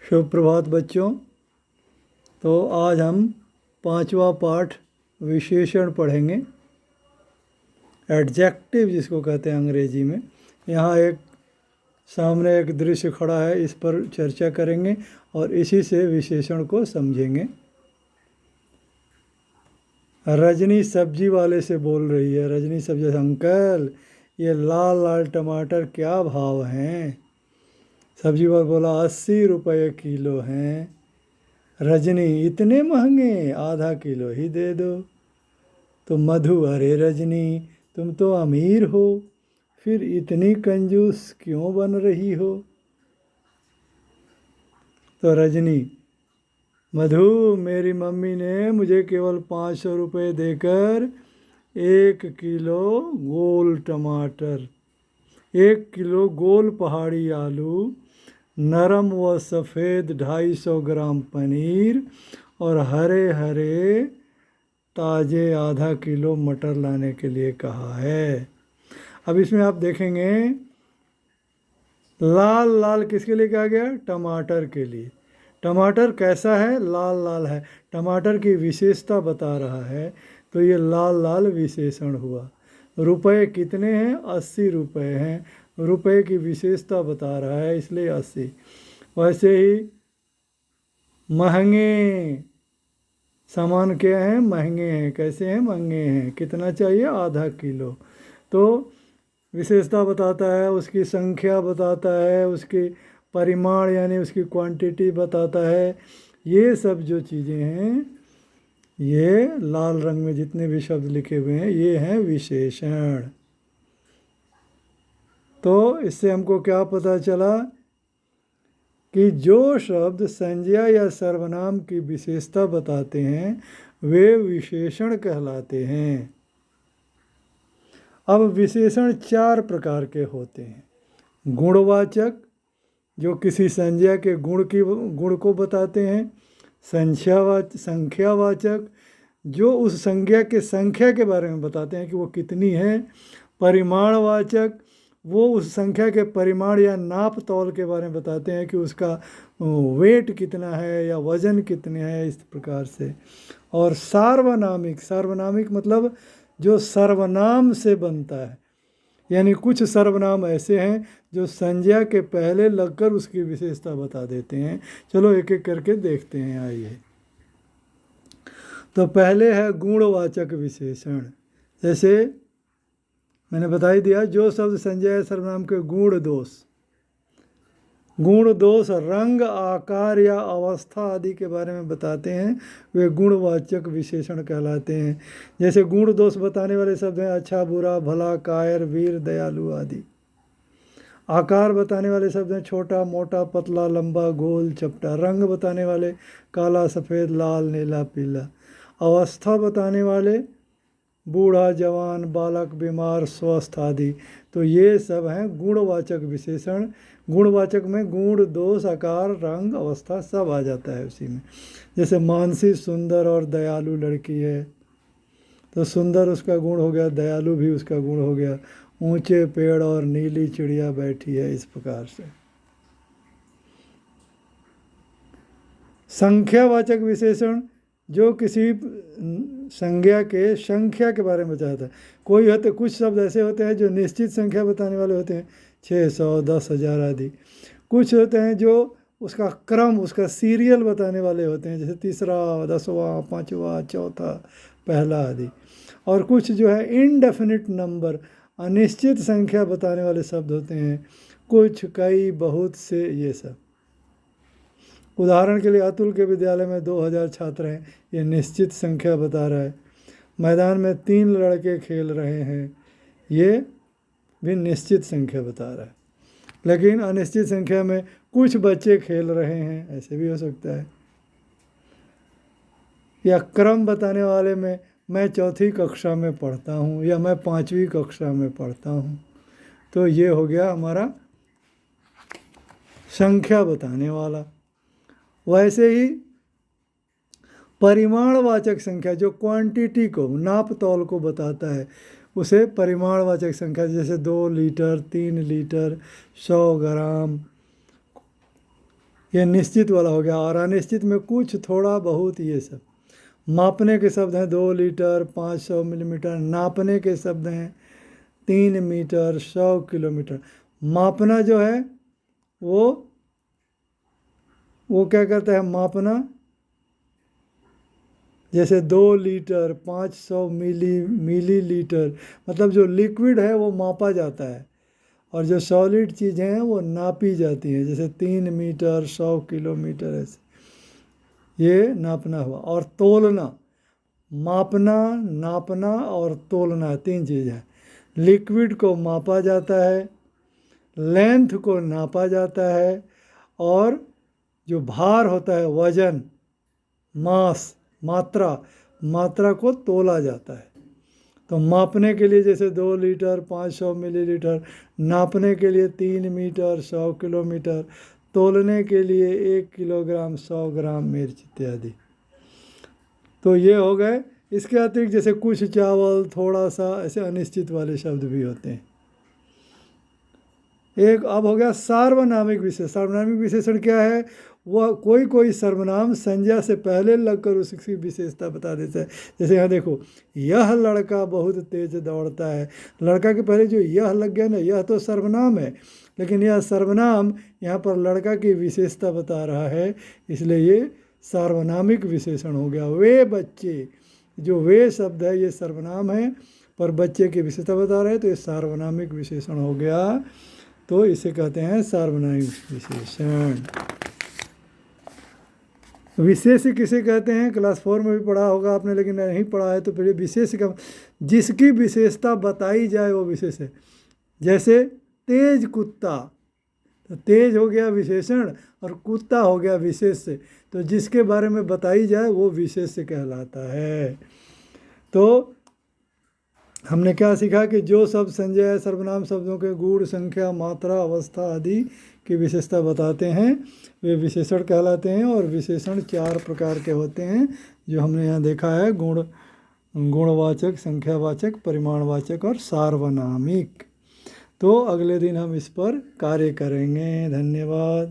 शुभ प्रभात बच्चों। तो आज हम 5वां पाठ विशेषण पढ़ेंगे, एडजेक्टिव जिसको कहते हैं अंग्रेजी में। यहाँ एक सामने एक दृश्य खड़ा है, इस पर चर्चा करेंगे और इसी से विशेषण को समझेंगे। रजनी सब्जी वाले से बोल रही है। रजनी सब्जी, अंकल ये लाल लाल टमाटर क्या भाव हैं? सब्जी वाला बोला 80 रुपये किलो हैं। रजनी, इतने महंगे, आधा किलो ही दे दो। तो मधु, अरे रजनी तुम तो अमीर हो, फिर इतनी कंजूस क्यों बन रही हो? तो रजनी, मधु मेरी मम्मी ने मुझे केवल 500 रुपये देकर 1 किलो गोल टमाटर, 1 किलो गोल पहाड़ी आलू, नरम व सफ़ेद 250 ग्राम पनीर और हरे हरे ताज़े आधा किलो मटर लाने के लिए कहा है। अब इसमें आप देखेंगे लाल लाल किसके लिए कहा गया? टमाटर के लिए। टमाटर कैसा है? लाल लाल है। टमाटर की विशेषता बता रहा है, तो ये लाल लाल विशेषण हुआ। रुपए कितने हैं? 80 रुपये हैं। रुपए की विशेषता बता रहा है, इसलिए 80। वैसे ही महंगे सामान क्या हैं? महंगे हैं। कैसे हैं? महंगे हैं। कितना चाहिए? आधा किलो। तो विशेषता बताता है, उसकी संख्या बताता है, उसकी परिमाण यानी उसकी क्वांटिटी बताता है। ये सब जो चीज़ें हैं, ये लाल रंग में जितने भी शब्द लिखे हुए हैं, ये हैं विशेषण। तो इससे हमको क्या पता चला कि जो शब्द संज्ञा या सर्वनाम की विशेषता बताते हैं वे विशेषण कहलाते हैं। अब विशेषण 4 प्रकार के होते हैं। गुणवाचक, जो किसी संज्ञा के गुण को बताते हैं। संख्यावाचक, जो उस संज्ञा के संख्या के बारे में बताते हैं कि वो कितनी है। परिमाणवाचक, वो उस संख्या के परिमाण या नाप तौल के बारे में बताते हैं कि उसका वेट कितना है या वज़न कितने है, इस प्रकार से। और सार्वनामिक, सार्वनामिक मतलब जो सर्वनाम से बनता है, यानी कुछ सर्वनाम ऐसे हैं जो संज्ञा के पहले लगकर उसकी विशेषता बता देते हैं। चलो एक एक करके देखते हैं, आइए। तो पहले है गुणवाचक विशेषण। जैसे मैंने बता ही दिया, जो शब्द संज्ञा या सर्वनाम के गुण दोष रंग, आकार या अवस्था आदि के बारे में बताते हैं, वे गुणवाचक विशेषण कहलाते हैं। जैसे गुण दोष बताने वाले शब्द हैं अच्छा, बुरा, भला, कायर, वीर, दयालु आदि। आकार बताने वाले शब्द हैं छोटा, मोटा, पतला, लंबा, गोल, चपटा। रंग बताने वाले काला, सफ़ेद, लाल, नीला, पीला। अवस्था बताने वाले बूढ़ा, जवान, बालक, बीमार, स्वस्थ आदि। तो ये सब हैं गुणवाचक विशेषण। गुणवाचक में गुण, दोष, आकार, रंग, अवस्था सब आ जाता है उसी में। जैसे मानसी सुंदर और दयालु लड़की है, तो सुंदर उसका गुण हो गया, दयालु भी उसका गुण हो गया। ऊंचे पेड़ और नीली चिड़िया बैठी है, इस प्रकार से। संख्यावाचक विशेषण, जो किसी संज्ञा के संख्या के बारे में बताता है। कोई होते, कुछ शब्द ऐसे होते हैं जो निश्चित संख्या बताने वाले होते हैं, 600, 10,000 आदि। कुछ होते हैं जो उसका क्रम, उसका सीरियल बताने वाले होते हैं, जैसे तीसरा, 10वां, 5वां, चौथा, पहला आदि। और कुछ जो है इनडेफिनिट नंबर, अनिश्चित संख्या बताने वाले शब्द होते हैं, कुछ, कई, बहुत से, ये सब। उदाहरण के लिए अतुल के विद्यालय में 2000 छात्र हैं, ये निश्चित संख्या बता रहा है। मैदान में 3 लड़के खेल रहे हैं, ये भी निश्चित संख्या बता रहा है। लेकिन अनिश्चित संख्या में कुछ बच्चे खेल रहे हैं, ऐसे भी हो सकता है। या क्रम बताने वाले में मैं 4ठी कक्षा में पढ़ता हूँ या मैं 5वीं कक्षा में पढ़ता हूँ। तो ये हो गया हमारा संख्या बताने वाला। वैसे ही परिमाणवाचक संख्या, जो क्वांटिटी को, नाप तौल को बताता है, उसे परिमाणवाचक संख्या, जैसे 2 लीटर, 3 लीटर, 100 ग्राम, ये निश्चित वाला हो गया। और अनिश्चित में कुछ थोड़ा बहुत ये सब। मापने के शब्द हैं 2 लीटर 500 मिलीमीटर। नापने के शब्द हैं 3 मीटर 100 किलोमीटर। मापना जो है वो क्या करता है मापना, जैसे 2 लीटर 500 मिलीलीटर, मतलब जो लिक्विड है वो मापा जाता है, और जो सॉलिड चीज़ें हैं वो नापी जाती हैं, जैसे 3 मीटर 100 किलोमीटर, ऐसे ये नापना हुआ। और तोलना, मापना, नापना और तोलना 3 चीज़ है। लिक्विड को मापा जाता है, लेंथ को नापा जाता है, और जो भार होता है वजन, मास, मात्रा को तोला जाता है। तो मापने के लिए जैसे 2 लीटर 500 मिलीलीटर, नापने के लिए 3 मीटर 100 किलोमीटर, तोलने के लिए 1 किलोग्राम 100 ग्राम मिर्च इत्यादि। तो ये हो गए। इसके अतिरिक्त जैसे कुछ चावल, थोड़ा सा, ऐसे अनिश्चित वाले शब्द भी होते हैं। एक अब हो गया सार्वनामिक विशेषण। सार्वनामिक विशेषण क्या है? वह कोई सर्वनाम संज्ञा से पहले लगकर उसकी विशेषता बता देता है। जैसे यहाँ देखो, यह लड़का बहुत तेज दौड़ता है। लड़का के पहले जो यह लग गया ना, यह तो सर्वनाम है, लेकिन यह सर्वनाम यहाँ पर लड़का की विशेषता बता रहा है, इसलिए ये सार्वनामिक विशेषण हो गया। वे बच्चे, जो वे शब्द है ये सर्वनाम है, पर बच्चे की विशेषता बता रहे हैं, तो ये सार्वनामिक विशेषण हो गया। तो इसे कहते हैं सार्वनामिक विशेषण। विशेष किसे कहते हैं? क्लास 4 में भी पढ़ा होगा आपने, लेकिन नहीं पढ़ा है तो फिर विशेष का, जिसकी विशेषता बताई जाए वो विशेष है। जैसे तेज कुत्ता, तो तेज हो गया विशेषण और कुत्ता हो गया विशेष से। तो जिसके बारे में बताई जाए वो विशेष से कहलाता है। तो हमने क्या सीखा कि जो शब्द संज्ञा सर्वनाम शब्दों के गुण, संख्या, मात्रा, अवस्था आदि की विशेषता बताते हैं वे विशेषण कहलाते हैं। और विशेषण 4 प्रकार के होते हैं जो हमने यहाँ देखा है: गुणवाचक, संख्यावाचक, परिमाणवाचक और सार्वनामिक। तो अगले दिन हम इस पर कार्य करेंगे। धन्यवाद।